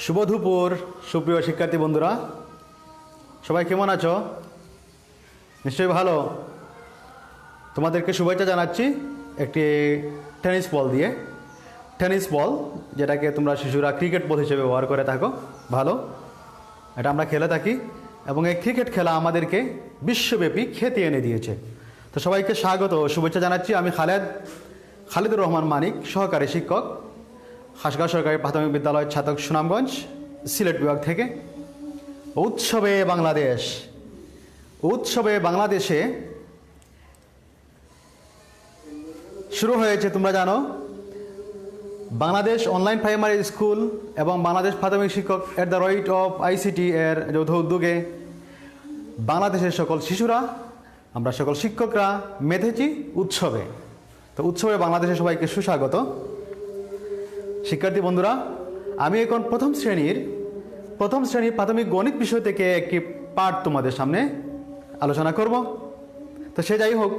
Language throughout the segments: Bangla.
শুভ দুপুর সুপ্রিয় শিক্ষার্থী বন্ধুরা, সবাই কেমন আছো? নিশ্চয়ই ভালো। তোমাদেরকে শুভেচ্ছা জানাচ্ছি একটি টেনিস বল দিয়ে। টেনিস বল যেটাকে তোমরা শিশুরা ক্রিকেট বল হিসেবে ব্যবহার করে থাকো, ভালো। এটা আমরা খেলে থাকি এবং এই ক্রিকেট খেলা আমাদেরকে বিশ্বব্যাপী খ্যাতি এনে দিয়েছে। তো সবাইকে স্বাগত ও শুভেচ্ছা জানাচ্ছি। আমি খালিদুর রহমান মানিক, সহকারী শিক্ষক, হাসগাঁও সরকারি প্রাথমিক বিদ্যালয় ছাতক, সুনামগঞ্জ, সিলেট বিভাগ থেকে। উৎসবে বাংলাদেশে শুরু হয়েছে, তোমরা জানো, বাংলাদেশ অনলাইন প্রাইমারি স্কুল এবং বাংলাদেশ প্রাথমিক শিক্ষক at the rate of ICT এর যৌথ উদ্যোগে বাংলাদেশের সকল শিশুরা, আমরা সকল শিক্ষকরা মেতেছি উৎসবে। তো উৎসবে বাংলাদেশের সবাইকে সুস্বাগত। শিক্ষার্থী বন্ধুরা, আমি এখন প্রথম শ্রেণীর প্রাথমিক গণিত বিষয় থেকে একটি পাঠ তোমাদের সামনে আলোচনা করব। তো সে যাই হোক,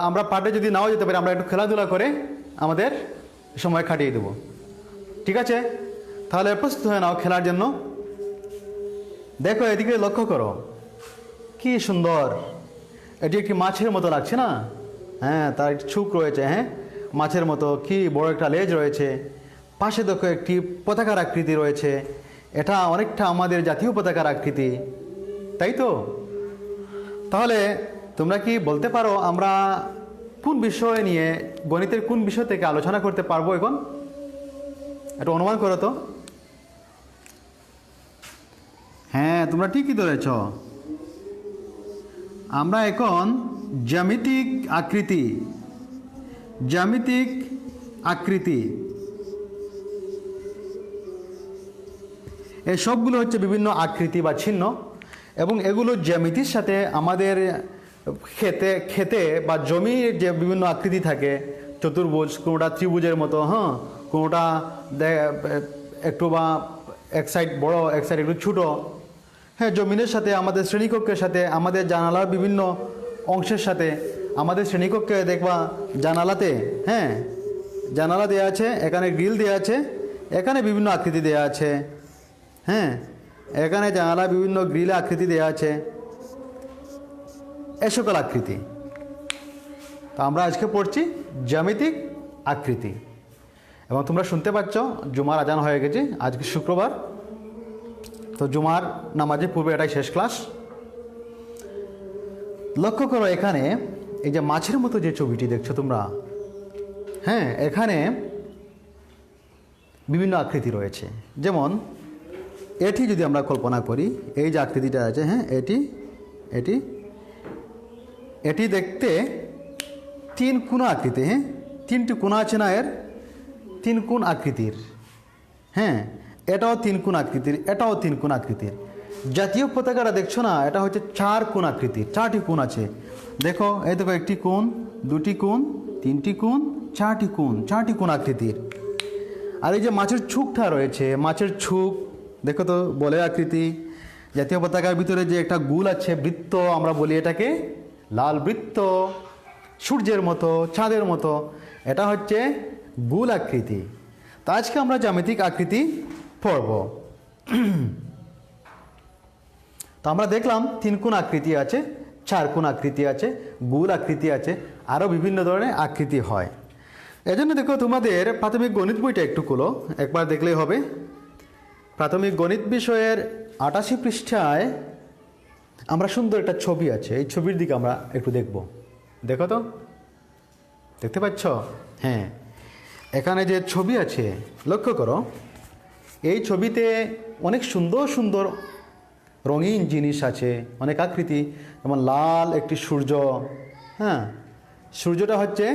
আমরা পাঠে যদি নাও যেতে পারি, আমরা একটু খেলাধুলা করে আমাদের সময় কাটিয়ে দেব। ঠিক আছে? তাহলে প্রস্তুত হয়ে নাও খেলার জন্য। দেখো, এদিকে লক্ষ্য করো, কি সুন্দর। এটি একটি মাছের মতো লাগছে না? হ্যাঁ, তার একটি চোখ রয়েছে, হ্যাঁ, মাছের মতো। কি বড় একটা লেজ রয়েছে। পাশে দেখো একটি পতাকার আকৃতি রয়েছে। এটা অনেকটা আমাদের জাতীয় পতাকার আকৃতি, তাই তো? তাহলে তোমরা কি বলতে পারো আমরা কোন বিষয় নিয়ে, গণিতের কোন বিষয় থেকে আলোচনা করতে পারবো এখন? একটু অনুমান করো তো। হ্যাঁ, তোমরা ঠিকই ধরেছ। আমরা এখন জ্যামিতিক আকৃতি এই সবগুলো হচ্ছে বিভিন্ন আকৃতি বা চিহ্ন, এবং এগুলো জ্যামিতির সাথে আমাদের খেতে বা জমির যে বিভিন্ন আকৃতি থাকে, চতুর্ভুজ, কোনোটা ত্রিভুজের মতো, হ্যাঁ, কোনোটা একটু বা এক সাইড বড়, এক সাইড একটু ছোটো, হ্যাঁ, জমিনের সাথে, আমাদের শ্রেণীকক্ষের সাথে, আমাদের জানালার বিভিন্ন অংশের সাথে। আমাদের শ্রেণীকক্ষে দেখবা জানালাতে, হ্যাঁ, জানালা দেওয়া আছে, এখানে গ্রিল দেওয়া আছে, এখানে বিভিন্ন আকৃতি দেওয়া আছে, হ্যাঁ, এখানে জানালা বিভিন্ন গ্রিলে আকৃতি দেওয়া আছে, এ সকল আকৃতি। তো আমরা আজকে পড়ছি জ্যামিতিক আকৃতি। এবং তোমরা শুনতে পাচ্ছ জুমার আজান হয়ে গেছে, আজকে শুক্রবার। তো জুমার নামাজের পূর্বে এটাই শেষ ক্লাস। লক্ষ্য করো, এখানে এই যে মাছের মতো যে ছবিটি দেখছো তোমরা, হ্যাঁ, এখানে বিভিন্ন আকৃতি রয়েছে। যেমন এটি যদি আমরা কল্পনা করি, এই যে আকৃতিটা আছে, হ্যাঁ, এটি দেখতে তিন কোণ আকৃতি, হ্যাঁ, তিনটি কোণ আছে না, এর তিন কোণ আকৃতির, হ্যাঁ, এটাও তিন কোণ আকৃতির, এটাও তিন কোণ আকৃতির। জাতীয় পতাকাটা দেখছো না, এটা হচ্ছে চার কোণ আকৃতির, চারটি কোণ আছে। দেখো, এই দেখো, একটি কোণ, দুটি কোণ, তিনটি কোণ, চারটি কোণ আকৃতির। আর এই যে মাছের ছুকটা রয়েছে, মাছের ছুক দেখো তো, বলের আকৃতি। জাতীয় পতাকার ভিতরে যে একটা গোল আছে, বৃত্ত আমরা বলি এটাকে, লাল বৃত্ত, সূর্যের মতো, চাঁদের মতো, এটা হচ্ছে গোল আকৃতি। তো আজকে আমরা জ্যামিতিক আকৃতি পড়ব। তো আমরা দেখলাম তিন কোণ আকৃতি আছে, চার কোণ আকৃতি আছে, গোল আকৃতি আছে, আরও বিভিন্ন ধরনের আকৃতি হয়। এজন্য দেখো, তোমাদের প্রাথমিক গণিত বইটা একটু খোলো, একবার দেখলেই হবে। প্রাথমিক গণিত বিষয়ের 88 পৃষ্ঠায় আমরা সুন্দর একটা ছবি আছে, এই ছবির দিকে আমরা একটু দেখব। দেখো তো, দেখতে পাচ্ছ? হ্যাঁ, এখানে যে ছবি আছে, লক্ষ্য করো, এই ছবিতে অনেক সুন্দর সুন্দর রঙিন জিনিস আছে, অনেক আকৃতি। যেমন লাল একটি সূর্য, হ্যাঁ, সূর্যটা হচ্ছে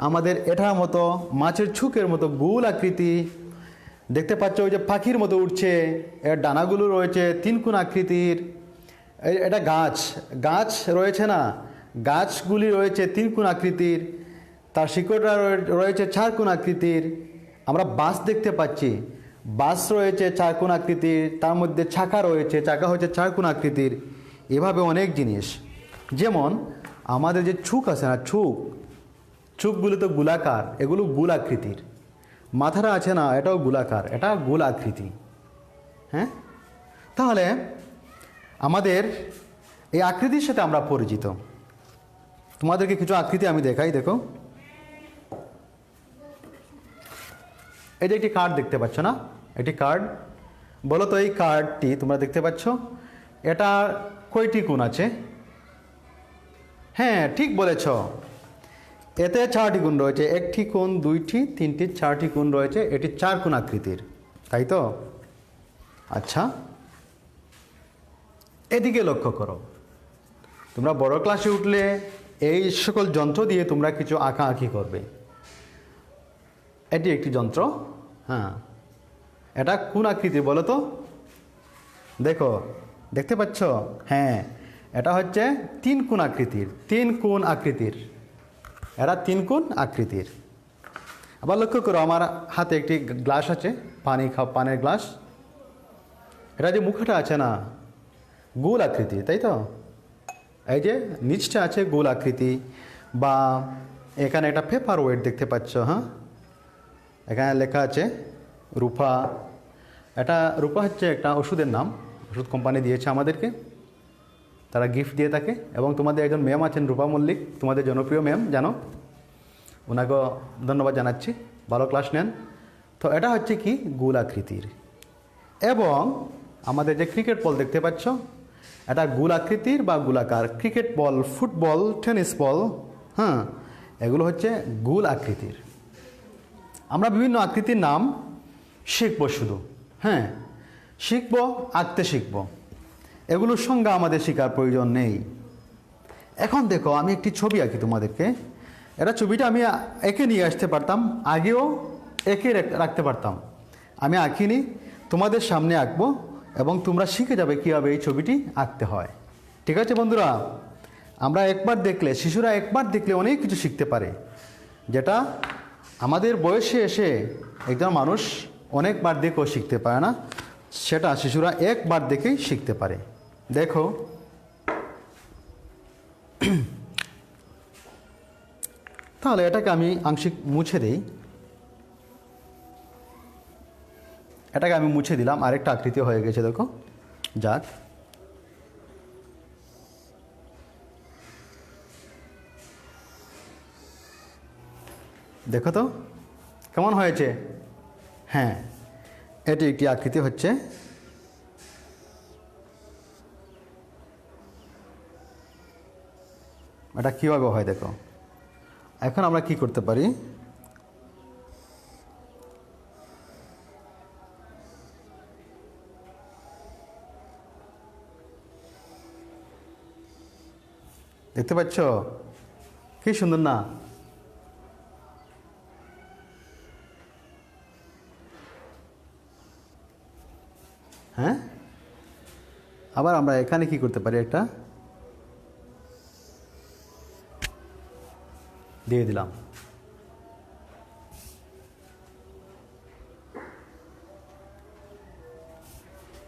আমাদের এটার মতো, মাছের ছুকের মতো গোল আকৃতি। দেখতে পাচ্ছ ওই যে পাখির মতো উঠছে, এর ডানাগুলো রয়েছে তিন কোণ আকৃতির। এটা গাছ রয়েছে না, গাছগুলি রয়েছে তিন কোণ আকৃতির, তার শিকড়টা রয়েছে চার কোণ আকৃতির। আমরা বাস দেখতে পাচ্ছি, বাস রয়েছে চার কোণ আকৃতির, তার মধ্যে চাকা রয়েছে, চাকা হচ্ছে চার কোণ আকৃতির। এভাবে অনেক জিনিস। যেমন আমাদের যে ছুক আছে না, ছুকগুলো তো গোলাকার, এগুলো গোল আকৃতির। মাথাটা আছে না, এটাও গোলাকার, এটা গোল আকৃতি। হ্যাঁ, তাহলে আমাদের এই আকৃতির সাথে আমরা পরিচিত। তোমাদেরকে কিছু আকৃতি আমি দেখাই, দেখো। এই যে একটি কার্ড দেখতে পাচ্ছ না, একটি কার্ড। বলো তো এই কার্ডটি তোমরা দেখতে পাচ্ছ, এটা কয়টি কোণ আছে? হ্যাঁ, ঠিক বলেছ, এতে 4টি কোণ রয়েছে। 1টি কোণ, 2টি, 3টি, 4টি কোণ রয়েছে। এটি 4 কোণ আকৃতির, তাই তো? আচ্ছা, এদিকে লক্ষ্য করো। তোমরা বড় ক্লাসে উঠলে এই সকল যন্ত্র দিয়ে তোমরা কিছু আঁকাআঁকি করবে। এটি একটি যন্ত্র। হ্যাঁ, এটা কোন আকৃতির বলো তো? দেখো, দেখতে পাচ্ছ? হ্যাঁ, এটা হচ্ছে 3 কোণ আকৃতির। 3 কোণ আকৃতির, এরা 3 কোণ আকৃতির। আবার লক্ষ্য করো, আমার হাতে একটি গ্লাস আছে, পানির গ্লাস। এটা যে মুখটা আছে না, গোল আকৃতি, তাই তো? এই যে নিচটা আছে গোল আকৃতি। বা এখানে একটা পেপার ওয়েট দেখতে পাচ্ছ। হ্যাঁ, এখানে লেখা আছে রূপা। এটা রূপা হচ্ছে একটা ওষুধের নাম, ওষুধ কোম্পানি দিয়েছে আমাদেরকে, তারা গিফট দিয়ে থাকে। এবং তোমাদের একজন ম্যাম আছেন, রূপা মল্লিক, তোমাদের জনপ্রিয় ম্যাম, জানো, ওনাকেও ধন্যবাদ জানাচ্ছি, ভালো ক্লাস নেন। তো এটা হচ্ছে কি, গোল আকৃতির। এবং আমাদের যে ক্রিকেট বল দেখতে পাচ্ছ, এটা গোল আকৃতির বা গোলাকার। Cricket ball, football, tennis ball, হ্যাঁ, এগুলো হচ্ছে গোল আকৃতির। আমরা বিভিন্ন আকৃতির নাম শিখবো শুধু। হ্যাঁ, শিখবো, আঁকতে শিখবো। এগুলোর সঙ্গে আমাদের শেখার প্রয়োজন নেই। এখন দেখো, আমি একটি ছবি আঁকি তোমাদেরকে। এটা ছবিটা আমি এঁকে নিয়ে আসতে পারতাম, আগেও এঁকে রাখতে পারতাম। আমি আঁকিনি, তোমাদের সামনে আঁকবো এবং তোমরা শিখে যাবে কীভাবে এই ছবিটি আঁকতে হয়। ঠিক আছে বন্ধুরা? আমরা একবার দেখলে, শিশুরা একবার দেখলে অনেক কিছু শিখতে পারে, যেটা আমাদের বয়সে এসে একজন মানুষ অনেকবার দেখেও শিখতে পারে না, সেটা শিশুরা একবার দেখেই শিখতে পারে। দেখো, তাহলে এটাকে আমি আংশিক মুছে দিই। এটাকে আমি মুছে দিলাম, আরেকটা আকৃতি হয়ে গেছে, দেখো। যাক, দেখো তো কেমন হয়েছে। হ্যাঁ, এটি একটি আকৃতি হচ্ছে। এটা কীভাবে হয় দেখো। এখন আমরা কি করতে পারি, দেখতে পাচ্ছ কি সুন্দর না? হ্যাঁ, আবার আমরা এখানে কি করতে পারি, একটা দিয়ে দিলাম।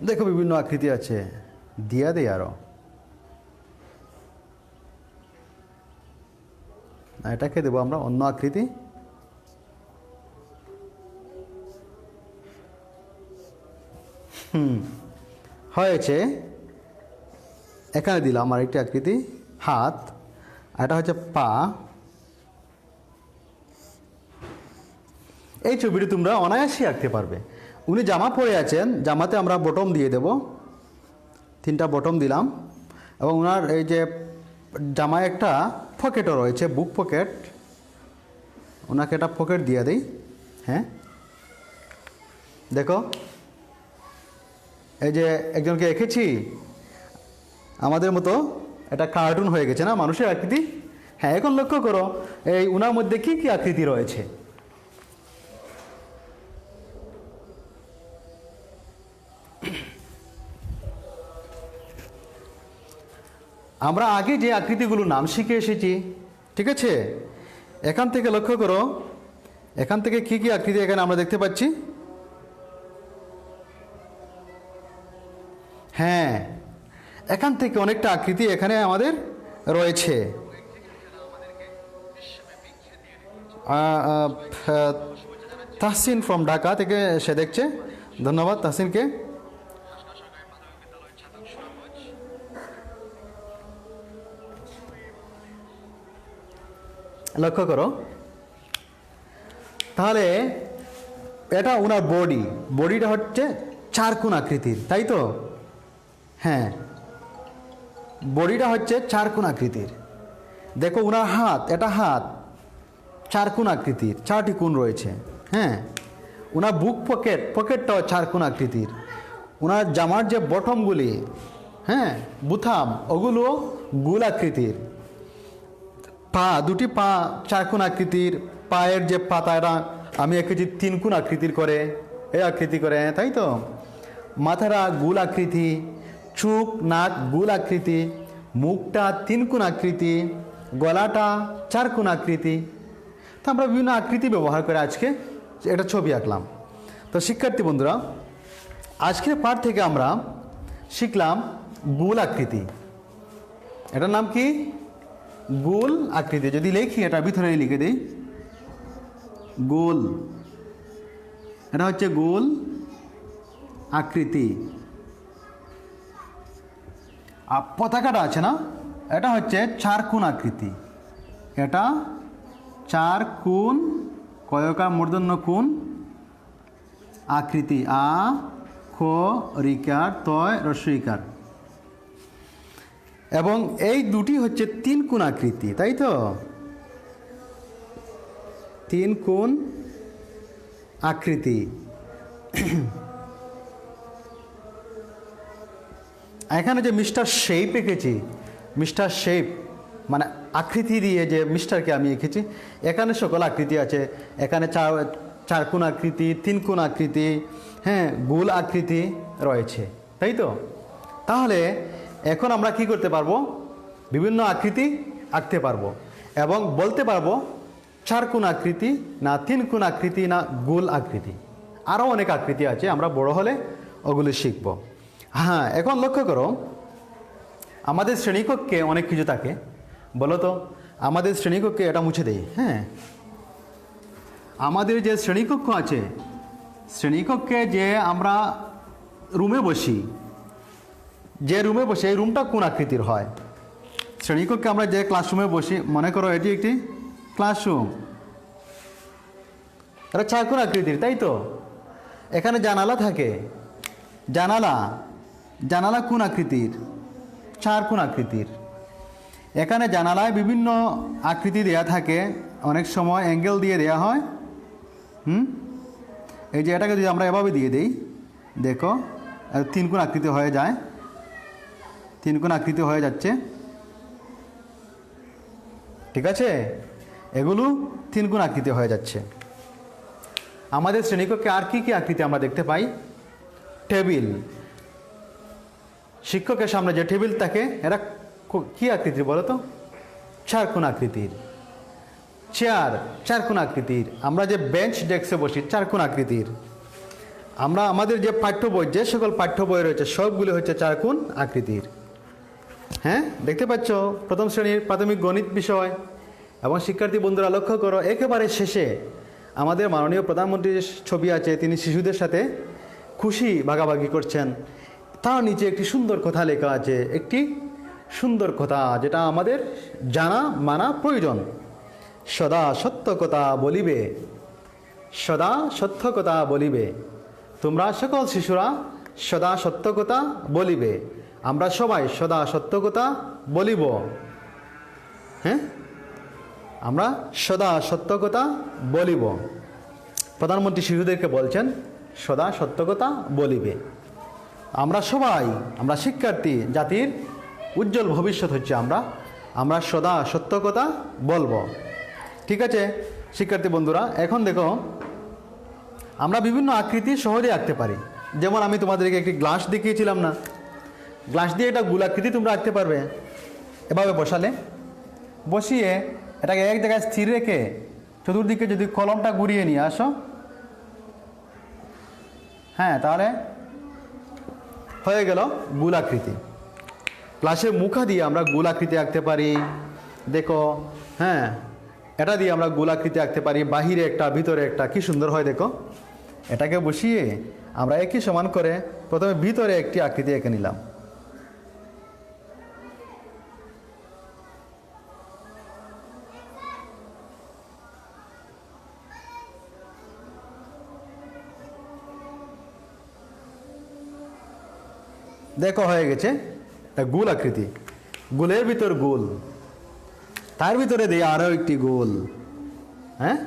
দেখো, বিভিন্ন আকৃতি আছে, দিয়া দেই আরো। এটাকে দেবো আমরা অন্য আকৃতি। হয়েছে। এখানে দিলাম আরেকটি আকৃতি, হাত। এটা হচ্ছে পা। এই ছবিটি তোমরা অনায়াসেই আঁকতে পারবে। উনি জামা পরে আছেন, জামাতে আমরা বটম দিয়ে দেব, 3টা বটম দিলাম। এবং ওনার এই যে জামায় একটা পকেটও রয়েছে, বুক পকেট, ওনাকে একটা পকেট দিয়ে দিই। হ্যাঁ, দেখো, এই যে একজনকে এঁকেছি আমাদের মতো, এটা কার্টুন হয়ে গেছে না, মানুষের আকৃতি। হ্যাঁ, এখন লক্ষ্য করো এই উনার মধ্যে কি কি আকৃতি রয়েছে। আমরা আগে যে আকৃতিগুলোর নাম শিখে এসেছি, ঠিক আছে, এখান থেকে লক্ষ্য করো, এখান থেকে কি কি আকৃতি এখানে আমরা দেখতে পাচ্ছি। হ্যাঁ, এখান থেকে অনেকটা আকৃতি এখানে আমাদের রয়েছে। তাহসিন ফ্রম ঢাকা থেকে সে দেখছে, ধন্যবাদ তাহসিনকে। লক্ষ্য করো, তাহলে এটা ওনার বডিটা হচ্ছে চারকোণ আকৃতির, তাই তো? হ্যাঁ, বডিটা হচ্ছে চারকোণ আকৃতির। দেখো ওনার হাত, এটা হাত চারকোণ আকৃতির, 4টি কোণ রয়েছে। হ্যাঁ, ওনার বুক পকেটটাও চারকোণ আকৃতির। ওনার জামার যে বটমগুলি, হ্যাঁ, বুথাম, ওগুলো গোল আকৃতির। দুটি পা চারকোণ আকৃতির। পায়ের যে পাতাটা আমি এঁকেছি 3 কোণ আকৃতির করে, এই আকৃতি করে, তাই তো? মাথাটা গোল আকৃতি, চোখ নাক গোল আকৃতি, মুখটা 3 কোণ আকৃতি, গলাটা 4 কোণ আকৃতি। তো আমরা বিভিন্ন আকৃতি ব্যবহার করে আজকে এটা ছবি আঁকলাম। তো শিক্ষার্থী বন্ধুরা, আজকের পাঠ থেকে আমরা শিখলাম গোল আকৃতি। এটার নাম কি? গোল আকৃতি। যদি লিখি, এটা ভিতরে লিখে দিই, গোল। এটা হচ্ছে গোল আকৃতি। আর পতাকাটা আছে না, এটা হচ্ছে 4 কোণ আকৃতি। এটা 4 কোণ, কয়কার মূর্ধন্য কোণ আকৃতি। আ খ রিকার তয় রস্বইকার। এবং এই দুটি হচ্ছে 3 কোণ আকৃতি, তাই তো? 3 কোণ আকৃতি। এখানে যে মিস্টার শেপ এঁকেছি, মিস্টার শেপ মানে আকৃতি দিয়ে যে মিস্টারকে আমি এঁকেছি, এখানে সকল আকৃতি আছে। এখানে 4 কোণ আকৃতি, 3 কোণ আকৃতি, হ্যাঁ, গোল আকৃতি রয়েছে, তাই তো? তাহলে এখন আমরা কি করতে পারবো? বিভিন্ন আকৃতি আঁকতে পারবো এবং বলতে পারবো 4 কোণ আকৃতি না 3 কোণ আকৃতি না গোল আকৃতি। আরও অনেক আকৃতি আছে, আমরা বড় হলে ওগুলি শিখব। হ্যাঁ, এখন লক্ষ্য করো, আমাদের শ্রেণীকক্ষে অনেক কিছু থাকে। বলো তো, আমাদের শ্রেণীকক্ষে এটা মুছে দেই। হ্যাঁ, আমাদের যে শ্রেণীকক্ষ আছে, শ্রেণীকক্ষে যে আমরা রুমে বসি, যে রুমে বসে, এই রুমটা কোন আকৃতির হয়? শ্রেণীকক্ষে আমরা যে ক্লাসরুমে বসি, মনে করো এটি একটি ক্লাসরুম, এটা 4 কোণ আকৃতির, তাই তো? এখানে জানালা থাকে, জানালা কোন আকৃতির? 4 কোণ আকৃতির। এখানে জানালায় বিভিন্ন আকৃতি দেয়া থাকে, অনেক সময় অ্যাঙ্গেল দিয়ে দেয়া হয়। এই যে এটাকে যদি আমরা এভাবে দিয়ে দিই, দেখো 3 কোণ আকৃতি হয়ে যায়, 3 কোণ আকৃতি হয়ে যাচ্ছে, ঠিক আছে? এগুলো 3 কোণ আকৃতি হয়ে যাচ্ছে। আমাদের শ্রেণীকক্ষে আর কি কি আকৃতি আমরা দেখতে পাই? টেবিল, শিক্ষকের সামনে যে টেবিল থাকে, এরা কি আকৃতির বলো তো? 4 কোণ আকৃতির। চেয়ার 4 কোণ আকৃতির। আমরা যে বেঞ্চ ডেস্কে বসি, 4 কোণ আকৃতির। আমরা আমাদের যে পাঠ্য বই, যে সকল পাঠ্য বই রয়েছে, সবগুলো হচ্ছে 4 কোণ আকৃতির। হ্যাঁ, দেখতে পাচ্ছ প্রথম শ্রেণীর প্রাথমিক গণিত বিষয়। এবং শিক্ষার্থী বন্ধুরা লক্ষ্য করো, একেবারে শেষে আমাদের মাননীয় প্রধানমন্ত্রীর ছবি আছে, তিনি শিশুদের সাথে খুশি ভাগাভাগি করছেন। তার নিচে একটি সুন্দর কথা লেখা আছে, একটি সুন্দর কথা যেটা আমাদের জানা মানা প্রয়োজন। সদা সত্য কথা বলিবে, সদা সত্য কথা বলিবে, তোমরা সকল শিশুরা সদা সত্য কথা বলিবে। আমরা সবাই সদা সত্য কথা বলিব। হ্যাঁ, আমরা সদা সত্য কথা বলিব। প্রধানমন্ত্রী শিশুদেরকে বলছেন সদা সত্য কথা বলিবে। আমরা সবাই, আমরা শিক্ষার্থী জাতির উজ্জ্বল ভবিষ্যৎ হচ্ছে আমরা সদা সত্য কথা বলবো। ঠিক আছে শিক্ষার্থী বন্ধুরা, এখন দেখো আমরা বিভিন্ন আকৃতি সহজে আঁকতে পারি। যেমন আমি তোমাদেরকে একটি গ্লাস দেখিয়েছিলাম না, গ্লাস দিয়ে এটা গোলাকৃতি তোমরা আঁকতে পারবে। এভাবে বসিয়ে এটাকে এক জায়গায় স্থির রেখে চতুর্দিকে যদি কলমটা ঘুরিয়ে নিয়ে আসো, হ্যাঁ, তাহলে হয়ে গেল গোলাকৃতি। গ্লাসের মুখা দিয়ে আমরা গোলাকৃতি আঁকতে পারি। দেখো, হ্যাঁ, এটা দিয়ে আমরা গোলাকৃতি আঁকতে পারি, বাহিরে একটা ভিতরে একটা, কি সুন্দর হয় দেখো। এটাকে বসিয়ে আমরা একই সমান করে প্রথমে ভিতরে একটি আকৃতি এঁকে নিলাম। দেখো হয়ে গেছে একটা গোল আকৃতি, গোলের ভিতর গোল, তার ভিতরে দিয়ে আরও একটি গোল। হ্যাঁ,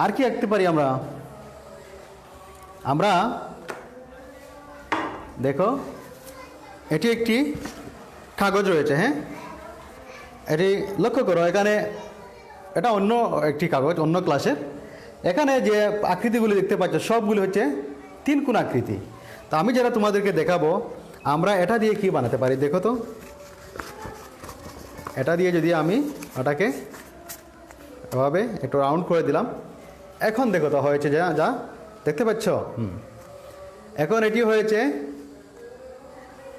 আর কি আঁকতে পারি আমরা? আমরা দেখো এটি একটি কাগজ রয়েছে। হ্যাঁ, এটি লক্ষ্য করো, এখানে এটা অন্য একটি কাগজ, অন্য ক্লাসের। এখানে যে আকৃতিগুলি দেখতে পাচ্ছ সবগুলি হচ্ছে 3 কোণ আকৃতি। তো আমি যেটা তোমাদেরকে দেখাবো, আমরা এটা দিয়ে কি বানাতে পারি দেখো তো। এটা দিয়ে যদি আমি ওটাকে এভাবে একটু রাউন্ড করে দিলাম, এখন দেখো তো হয়েছে যা যা দেখতে পাচ্ছ। এখন এটি হয়েছে,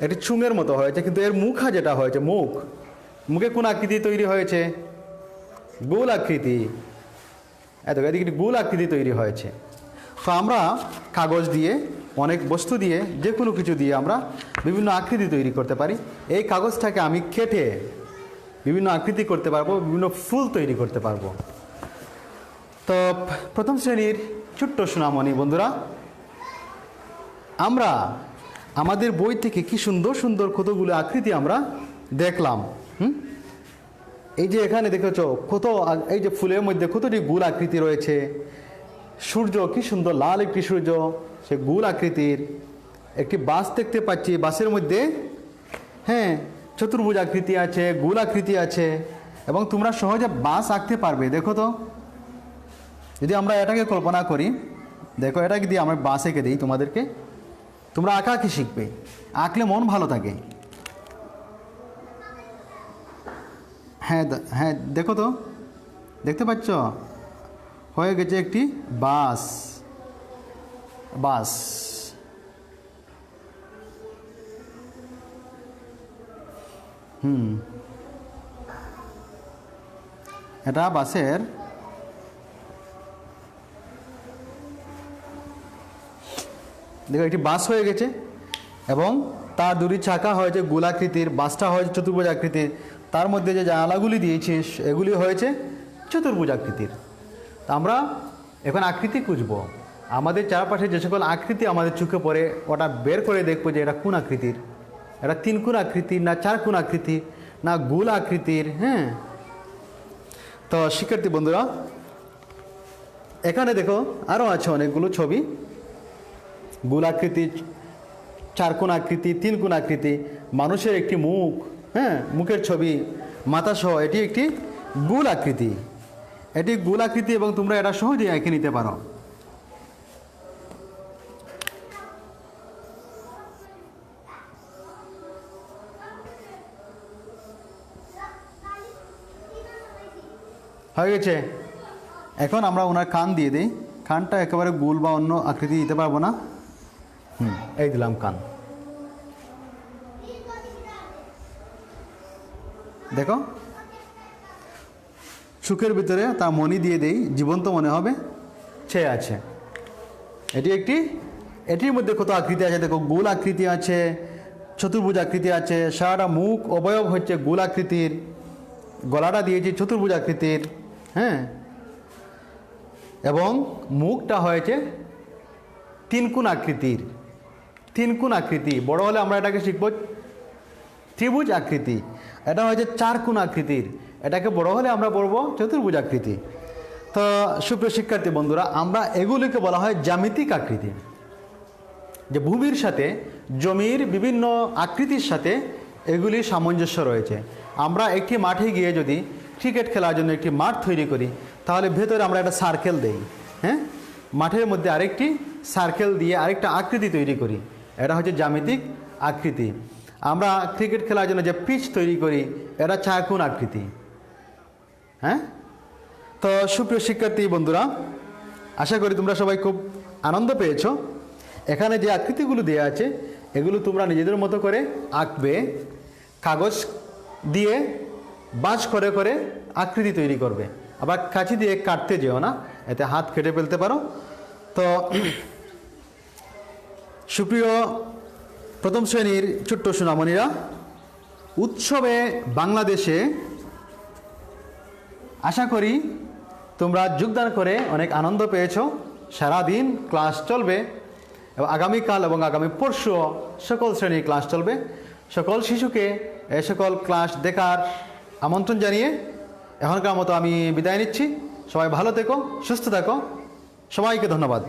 এটি চুঙের মতো হয়েছে, কিন্তু এর মুখা যেটা হয়েছে, মুখে কোন আকৃতি তৈরি হয়েছে? গোল আকৃতি। এত এদিকে গোল আকৃতি তৈরি হয়েছে। তো আমরা কাগজ দিয়ে, অনেক বস্তু দিয়ে, যে কোনো কিছু দিয়ে আমরা বিভিন্ন আকৃতি তৈরি করতে পারি। এই কাগজটাকে আমি কেটে বিভিন্ন আকৃতি করতে পারবো, বিভিন্ন ফুল তৈরি করতে পারবো। তো প্রথম শ্রেণীর ছোট্ট সোনামণি বন্ধুরা, আমরা আমাদের বই থেকে কি সুন্দর সুন্দর কতগুলো আকৃতি আমরা দেখলাম। এই যে এখানে দেখেছ কত, এই যে ফুলের মধ্যে কতটি গোল আকৃতি রয়েছে। সূর্য, কি সুন্দর লাল একটি সূর্য, সে গোল আকৃতির। একটি বাস দেখতে পাচ্ছি, বাসের মধ্যে হ্যাঁ চতুর্ভুজ আকৃতি আছে, গোল আকৃতি আছে, এবং তোমরা সহজে বাস আঁকতে পারবে। দেখো তো, যদি আমরা এটাকে কল্পনা করি, দেখো এটাকে দিয়ে আমরা বাস এঁকে দিই তোমাদেরকে, তোমরা আঁকাআঁকি শিখবে, আঁকলে মন ভালো থাকে। হ্যাঁ হ্যাঁ, দেখো তো, দেখতে পাচ্ছ হয়ে গেছে একটি বাস। বাস এটা বাসের দেখো একটি বাস হয়ে গেছে, এবং তার দুটি চাকা হয়েছে গোলাকৃতির, বাসটা হয়েছে চতুর্ভুজ আকৃতির, তার মধ্যে যে জানালাগুলি দিয়েছি এগুলি হয়েছে চতুর্ভুজ আকৃতির। তা আমরা এখন আকৃতি খুঁজবো, আমাদের চারপাশে যে সকল আকৃতি আমাদের চোখে পড়ে ওটা বের করে দেখবো যে এটা কোন আকৃতির, এটা 3 কোণ আকৃতির, না 4 কোণ আকৃতির, না গোল আকৃতির। হ্যাঁ, তো শিক্ষার্থী বন্ধুরা, এখানে দেখো আরও আছে অনেকগুলো ছবি, গোল আকৃতি, 4 কোণ আকৃতি, 3 কোণ আকৃতি, মানুষের একটি মুখ, হ্যাঁ মুখের ছবি, মাথা সহ, এটি একটি গোল আকৃতি। এটি গোল আকৃতি, এবং তোমরা এটা সহজেই এঁকে নিতে পারো। হয়ে গেছে। এখন আমরা ওনার কান দিয়ে দিই, কানটা একেবারে গোল বা অন্য আকৃতি দিতে পারবো না। এই দিলাম কান। দেখো চোখের ভিতরে তার মণি দিয়ে দেই, জীবন্ত মনে হবে, সে আছে। এটির মধ্যে কত আকৃতি আছে দেখো, গোল আকৃতি আছে, চতুর্ভুজ আকৃতি আছে, সারাটা মুখ অবয়ব হচ্ছে গোল আকৃতির, গলাটা দিয়েছি চতুর্ভুজ আকৃতির। হ্যাঁ, এবং মুখটা হয়েছে 3 কোণ আকৃতির। 3 কোণ আকৃতি বড় হলে আমরা এটাকে শিখব ত্রিভুজ আকৃতি। এটা হয়েছে 4 কোণ আকৃতির, এটাকে বড় হলে আমরা পড়ব চতুর্ভুজ আকৃতি। তো সুপ্রিয় শিক্ষার্থী বন্ধুরা, আমরা এগুলিকে বলা হয় জ্যামিতিক আকৃতি, যে ভূমির সাথে জমির বিভিন্ন আকৃতির সাথে এগুলির সামঞ্জস্য রয়েছে। আমরা একটি মাঠে গিয়ে যদি ক্রিকেট খেলার জন্য একটি মাঠ তৈরি করি, তাহলে ভেতরে আমরা একটা সার্কেল দেই। হ্যাঁ, মাঠের মধ্যে আরেকটি সার্কেল দিয়ে আরেকটা আকৃতি তৈরি করি, এটা হচ্ছে জ্যামিতিক আকৃতি। আমরা ক্রিকেট খেলার জন্য যে পিচ তৈরি করি, এটা 4 কোণ আকৃতি। হ্যাঁ, তো সুপ্রিয় শিক্ষার্থী বন্ধুরা, আশা করি তোমরা সবাই খুব আনন্দ পেয়েছো। এখানে যে আকৃতিগুলো দেওয়া আছে এগুলো তোমরা নিজেদের মতো করে আঁকবে, কাগজ দিয়ে বাজ করে করে আকৃতি তৈরি করবে। আবার কাঁচি দিয়ে কাটতে যেও না, এতে হাত কেটে ফেলতে পারো। তো সুপ্রিয় প্রথম শ্রেণীর ছোট্ট সোনামণিরা, উৎসবে বাংলাদেশে আশা করি তোমরা যোগদান করে অনেক আনন্দ পেয়েছো। সারাদিন ক্লাস চলবে এবং আগামীকাল এবং আগামী পরশু সকল শ্রেণীর ক্লাস চলবে। সকল শিশুকে এ সকল ক্লাস দেখার আমন্ত্রণ জানিয়ে এখনকার মতো আমি বিদায় নিচ্ছি। সবাই ভালো থেকো, সুস্থ থাকো। সবাইকে ধন্যবাদ।